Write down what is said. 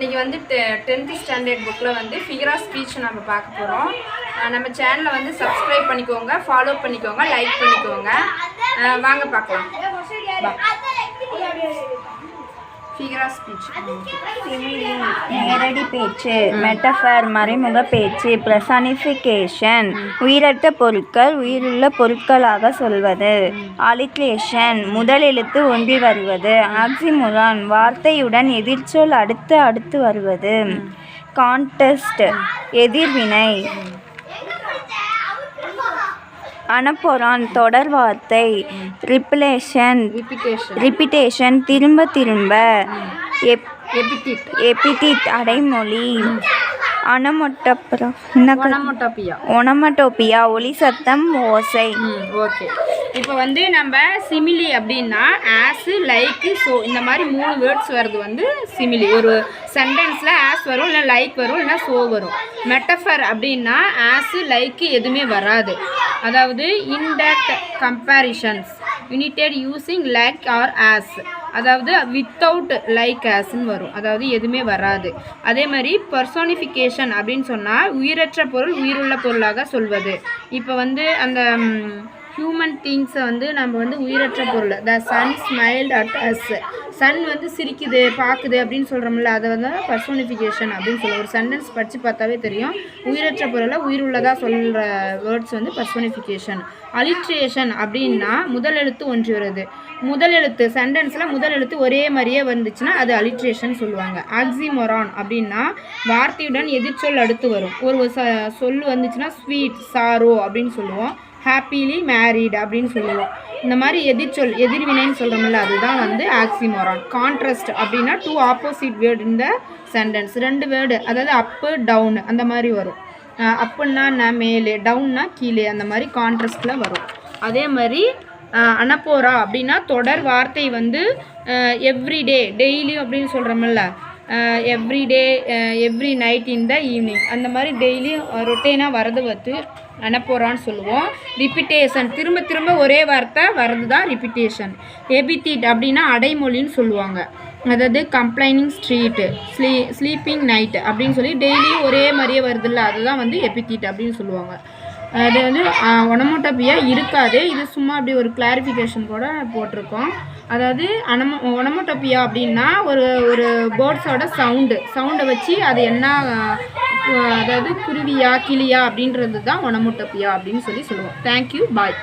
இன்றைக்கி வந்து 10th standard புக்கில் வந்து ஃபிகர் ஆஃப் ஸ்பீச் நம்ம பார்க்க போகிறோம். நம்ம சேனலை வந்து சப்ஸ்கிரைப் பண்ணிக்கோங்க, ஃபாலோ பண்ணிக்கோங்க, லைக் பண்ணிக்கோங்க. வாங்க பார்க்கலாம். ஃபிகர் ஆஃப் ஸ்பீச் நேரடி பேச்சு, மெட்டஃபர் மறைமுக பேச்சு, பிரசனிஃபிகேஷன் உயிரற்ற பொருட்கள் உயிருள்ள பொருட்களாக சொல்வது, அலிட்ரேஷன் முதல் எழுத்து ஒன்றி வருவது, ஆக்சிமோரான் வார்த்தையுடன் எதிர்ச்சொல் அடுத்து வருவது, கான்டெஸ்ட் எதிர்வினை, அனப்பொரான் தொடர் வார்த்தை, ரிப்பிட்டேஷன் திரும்ப திரும்ப, எபிடிட் அடைமொழி, ஒனமட்டோபியா ஒலி சத்தம் ஓசை. ஓகே, இப்போ வந்து நம்ம சிமிலி அப்படின்னா ஆஸ், லைக்கு, ஸோ இந்த மாதிரி 3 வேர்ட்ஸ் வருது வந்து சிமிலி. ஒரு சென்டென்ஸில் ஆஸ் வரும், இல்லை லைக் வரும், இல்லைனா ஸோ வரும். மெட்டஃபர் அப்படின்னா ஆஸ், லைக்கு எதுவுமே வராது. அதாவது indirect comparisons united using like or as, அதாவது வித்தவுட் லைக் ஆஸ்ன்னு வரும், அதாவது எதுவுமே வராது. அதே மாதிரி பர்சோனிஃபிகேஷன் அப்படின்னு சொன்னால் உயிரற்ற பொருள் உயிருள்ள பொருளாக சொல்வது. இப்போ வந்து அந்த ஹியூமன் திங்ஸை வந்து நம்ம வந்து உயிரற்ற பொருள், the sun smiled at us, sun வந்து சிரிக்குது பார்க்குது அப்படின்னு சொல்கிறோம்ல, அதை வந்து பர்சோனிஃபிகேஷன் அப்படின்னு சொல்லுவோம். ஒரு சென்டென்ஸ் படித்து பார்த்தாவே தெரியும், உயிரற்ற பொருளை உயிருள்ளதாக சொல்கிற வேர்ட்ஸ் வந்து பர்சோனிஃபிகேஷன். அலிட்ரேஷன் அப்படின்னா முதல் எழுத்து ஒன்றி வருது. முதல் எழுத்து சென்டென்ஸில் முதல் எழுத்து ஒரே மாதிரியே வந்துச்சுன்னா அது அலிட்ரேஷன் சொல்லுவாங்க. ஆக்சிமோரான் அப்படின்னா வார்த்தையுடன் எதிர்ச்சொல் அடுத்து வரும். ஒரு சொல் வந்துச்சுன்னா ஸ்வீட், சாரோ அப்படின்னு சொல்லுவோம். ஹாப்பிலி மேரீட் அப்படின்னு சொல்லுவோம். இந்த மாதிரி எதிர்ச்சொல் எதிர்வினைன்னு சொல்கிறோம்ல, அதுதான் வந்து ஆக்சிமோரான். கான்ட்ராஸ்ட் அப்படின்னா 2 ஆப்போசிட் வேர்டு இந்த சென்டென்ஸ், 2 வேர்டு, அதாவது அப்பு டவுன் அந்த மாதிரி வரும். அப்புன்னா மேலே, டவுன்னா கீழே, அந்த மாதிரி கான்ட்ராஸ்டில் வரும். அதே மாதிரி அனப்போரா அப்படின்னா தொடர் வார்த்தை வந்து எவ்ரிடே, டெய்லி அப்படின்னு சொல்கிறோம்ல, everyday, every night in the evening, அந்த மாதிரி டெய்லி ரொட்டீனாக வரது வந்து அனப்போரான்னு சொல்லுவோம். ரிப்பிட்டேஷன் திரும்ப திரும்ப ஒரே வார்த்தை வர்றது தான் ரிப்பிட்டேஷன். எபிடிட் அப்படின்னா அடைமொழின்னு சொல்லுவாங்க. அதாவது கம்ப்ளைனிங் ஸ்ட்ரீட்டு, ஸ்லீப்பிங் நைட்டு அப்படின்னு சொல்லி டெய்லியும் ஒரே மாதிரியே வருதுல்ல, அதுதான் வந்து எபிடிட் அப்படின்னு சொல்லுவாங்க. அது வந்து ஒனமோட்டோபியா இருக்காது, இது சும்மா அப்படி ஒரு கிளாரிஃபிகேஷன் கூட போட்டிருக்கோம். அதாவது ஒனமோட்டோபியா அப்படின்னா ஒரு பேர்ட்ஸோட சவுண்டை வச்சு அது என்ன, அதாவது குருவியா கிளியா அப்படின்றது தான் ஒனமோட்டோபியா அப்படின்னு சொல்லுவோம். தேங்க்யூ, பாய்.